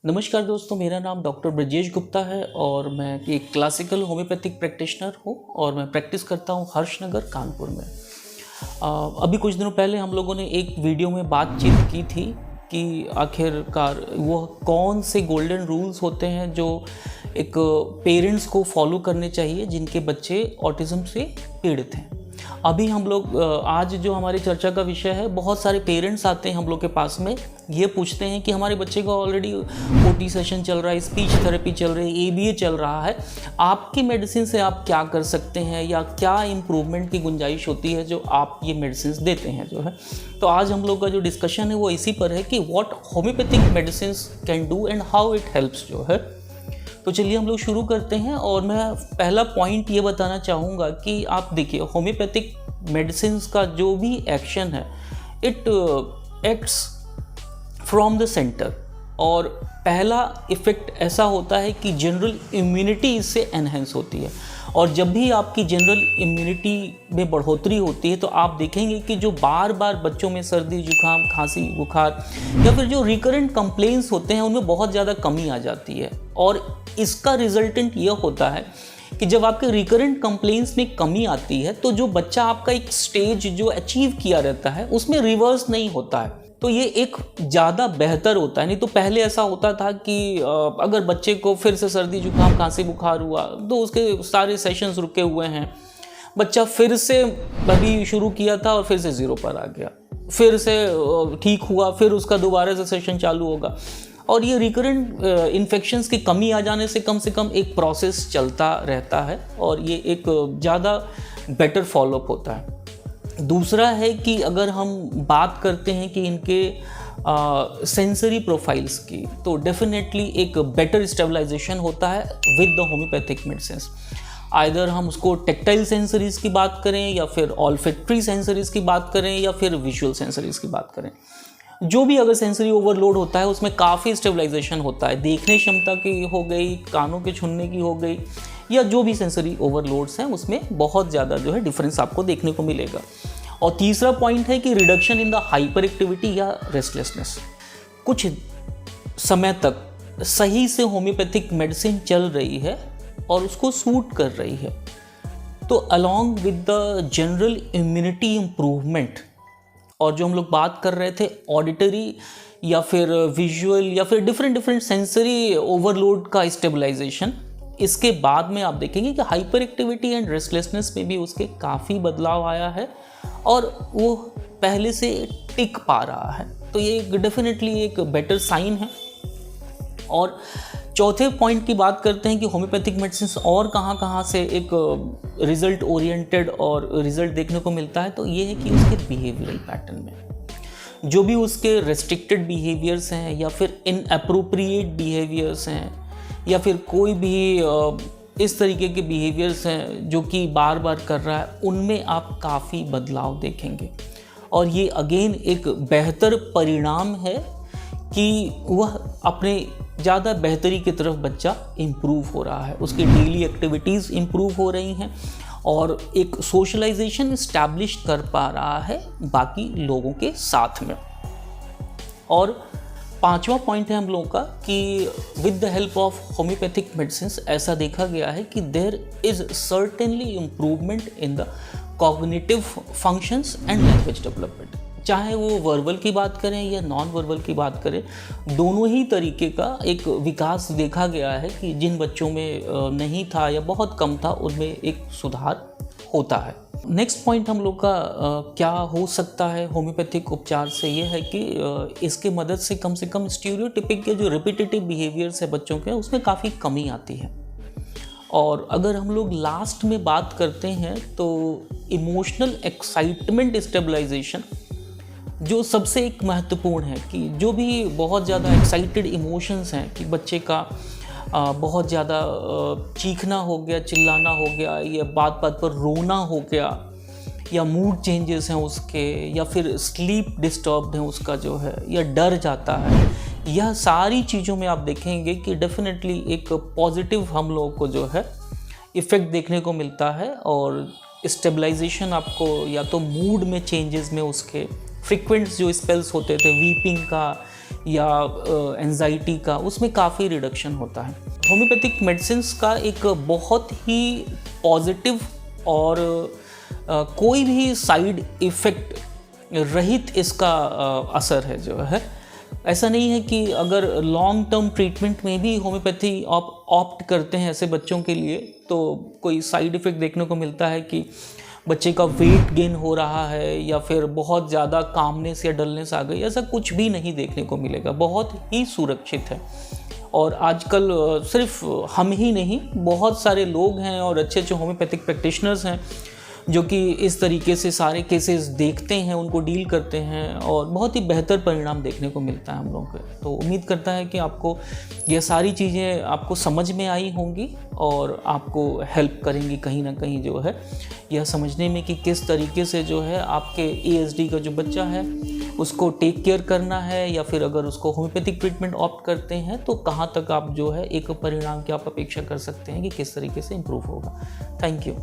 नमस्कार दोस्तों, मेरा नाम डॉक्टर ब्रजेश गुप्ता है और मैं एक क्लासिकल होम्योपैथिक प्रैक्टिशनर हूँ और मैं प्रैक्टिस करता हूँ हर्षनगर कानपुर में। अभी कुछ दिनों पहले हम लोगों ने एक वीडियो में बातचीत की थी कि आखिरकार वो कौन से गोल्डन रूल्स होते हैं जो एक पेरेंट्स को फॉलो करने चाहिए जिनके बच्चे ऑटिज़म से पीड़ित हैं। अभी हम लोग आज जो हमारी चर्चा का विषय है, बहुत सारे पेरेंट्स आते हैं हम लोग के पास में, ये पूछते हैं कि हमारे बच्चे का ऑलरेडी ओटी सेशन चल रहा है, स्पीच थेरेपी चल रही है, एबीए चल रहा है, आपकी मेडिसिन से आप क्या कर सकते हैं या क्या इम्प्रूवमेंट की गुंजाइश होती है जो आप ये मेडिसिन देते हैं जो है। तो आज हम लोग का जो डिस्कशन है वो इसी पर है कि what homeopathic medicine can do and how it helps जो है। तो चलिए हम लोग शुरू करते हैं और मैं पहला पॉइंट ये बताना चाहूँगा कि आप देखिए, होम्योपैथिक मेडिसिन का जो भी एक्शन है, it acts from the centre. और पहला इफ़ेक्ट ऐसा होता है कि जनरल इम्यूनिटी इससे एनहेंस होती है। और जब भी आपकी जनरल इम्यूनिटी में बढ़ोतरी होती है तो आप देखेंगे कि जो बार बार बच्चों में सर्दी, जुकाम, खांसी, बुखार या फिर जो रिकरेंट कंप्लेंट्स होते हैं उनमें बहुत ज़्यादा कमी आ जाती है। और इसका रिजल्टेंट ये होता है कि जब आपके रिकरेंट कंप्लेंट्स में कमी आती है तो जो बच्चा आपका एक स्टेज जो अचीव किया रहता है उसमें रिवर्स नहीं होता है, तो ये एक ज़्यादा बेहतर होता है। नहीं तो पहले ऐसा होता था कि अगर बच्चे को फिर से सर्दी, जुकाम, खांसी, बुखार हुआ तो उसके सारे सेशंस रुके हुए हैं, बच्चा फिर से अभी शुरू किया था और फिर से ज़ीरो पर आ गया, फिर से ठीक हुआ, फिर उसका दोबारा से सेशन चालू होगा। और ये रिकरेंट इन्फेक्शंस की कमी आ जाने से कम एक प्रोसेस चलता रहता है और ये एक ज़्यादा बेटर फॉलोअप होता है। दूसरा है कि अगर हम बात करते हैं कि इनके सेंसरी प्रोफाइल्स की, तो डेफिनेटली एक बेटर स्टेबलाइजेशन होता है with the homeopathic medicine. Either हम उसको टेक्टाइल सेंसरीज की बात करें या फिर ऑल्फैक्टरी सेंसरीज की बात करें या फिर विजुअल सेंसरीज की बात करें, जो भी अगर सेंसरी ओवरलोड होता है उसमें काफ़ी स्टेबलाइजेशन होता है। देखने क्षमता की हो गई, कानों के छूने की हो गई, या जो भी सेंसरी ओवरलोड्स हैं उसमें बहुत ज़्यादा जो है डिफरेंस आपको देखने को मिलेगा। और तीसरा पॉइंट है कि reduction in the hyper activity या रेस्टलेसनेस। कुछ समय तक सही से होम्योपैथिक मेडिसिन चल रही है और उसको सूट कर रही है, तो along with the general immunity improvement, और जो हम लोग बात कर रहे थे ऑडिटरी या फिर विजुअल या फिर डिफरेंट सेंसरी ओवरलोड का स्टेबलाइजेशन, इसके बाद में आप देखेंगे कि हाइपर एक्टिविटी एंड रेस्टलेसनेस में भी उसके काफ़ी बदलाव आया है और वो पहले से टिक पा रहा है। तो ये डेफिनेटली एक बेटर साइन है। और चौथे पॉइंट की बात करते हैं कि होम्योपैथिक मेडिसिन और कहाँ से एक रिजल्ट ओरिएंटेड और रिजल्ट देखने को मिलता है, तो ये है कि उसके बिहेवियरल पैटर्न में जो भी उसके रेस्ट्रिक्टेड बिहेवियर्स हैं या फिर इनअप्रोप्रिएट बिहेवियर्स हैं या फिर कोई भी इस तरीके के बिहेवियर्स हैं जो कि बार बार कर रहा है, उनमें आप काफ़ी बदलाव देखेंगे। और ये अगेन एक बेहतर परिणाम है कि वह अपने ज़्यादा बेहतरी की तरफ बच्चा इम्प्रूव हो रहा है, उसकी डेली एक्टिविटीज़ इम्प्रूव हो रही हैं और एक सोशलाइजेशन इस्टेब्लिश कर पा रहा है बाकी लोगों के साथ में। और पांचवा पॉइंट है हम लोगों का कि with the help of homeopathic medicine ऐसा देखा गया है कि there is certainly improvement in the cognitive functions and language development. चाहे वो वर्बल की बात करें या नॉन वर्बल की बात करें, दोनों ही तरीके का एक विकास देखा गया है कि जिन बच्चों में नहीं था या बहुत कम था उनमें एक सुधार होता है। नेक्स्ट पॉइंट हम लोग का क्या हो सकता है होम्योपैथिक उपचार से, ये है कि इसके मदद से कम स्टीरियोटिपिक के जो रिपीटेटिव बिहेवियर्स है बच्चों के, उसमें काफ़ी कमी आती है। और अगर हम लोग लास्ट में बात करते हैं तो इमोशनल एक्साइटमेंट स्टेबलाइजेशन जो सबसे एक महत्वपूर्ण है कि जो भी बहुत ज़्यादा एक्साइटेड इमोशंस हैं कि बच्चे का बहुत ज़्यादा चीखना हो गया, चिल्लाना हो गया, या बात पर रोना हो गया, या मूड चेंजेस हैं उसके, या फिर स्लीप डिस्टर्ब्ड है उसका जो है, या डर जाता है, यह सारी चीज़ों में आप देखेंगे कि डेफिनेटली एक पॉजिटिव हम लोगों को जो है इफ़ेक्ट देखने को मिलता है। और स्टेबलाइजेशन आपको या तो मूड में चेंजेस में उसके फ्रीक्वेंट जो स्पेल्स होते थे वीपिंग का या एंजाइटी का, उसमें काफ़ी रिडक्शन होता है। होम्योपैथिक मेडिसिन्स का एक बहुत ही पॉजिटिव और कोई भी साइड इफ़ेक्ट रहित इसका असर है जो है। ऐसा नहीं है कि अगर लॉन्ग टर्म ट्रीटमेंट में भी होम्योपैथी ऑप्ट करते हैं ऐसे बच्चों के लिए तो कोई साइड इफ़ेक्ट देखने को मिलता है कि बच्चे का वेट गेन हो रहा है या फिर बहुत ज़्यादा कामनेस या डलनेस आ गई, ऐसा कुछ भी नहीं देखने को मिलेगा। बहुत ही सुरक्षित है। और आजकल सिर्फ हम ही नहीं, बहुत सारे लोग हैं और अच्छे अच्छे होम्योपैथिक प्रैक्टिशनर्स हैं जो कि इस तरीके से सारे केसेस देखते हैं, उनको डील करते हैं और बहुत ही बेहतर परिणाम देखने को मिलता है हम लोगों को। तो उम्मीद करता है कि आपको ये सारी चीज़ें आपको समझ में आई होंगी और आपको हेल्प करेंगी कहीं ना कहीं जो है यह समझने में कि किस तरीके से जो है आपके ASD का जो बच्चा है उसको टेक केयर करना है, या फिर अगर उसको होम्योपैथिक ट्रीटमेंट ऑप्ट करते हैं तो कहाँ तक आप जो है एक परिणाम की आप अपेक्षा कर सकते हैं कि किस तरीके से इम्प्रूव होगा। Thank you.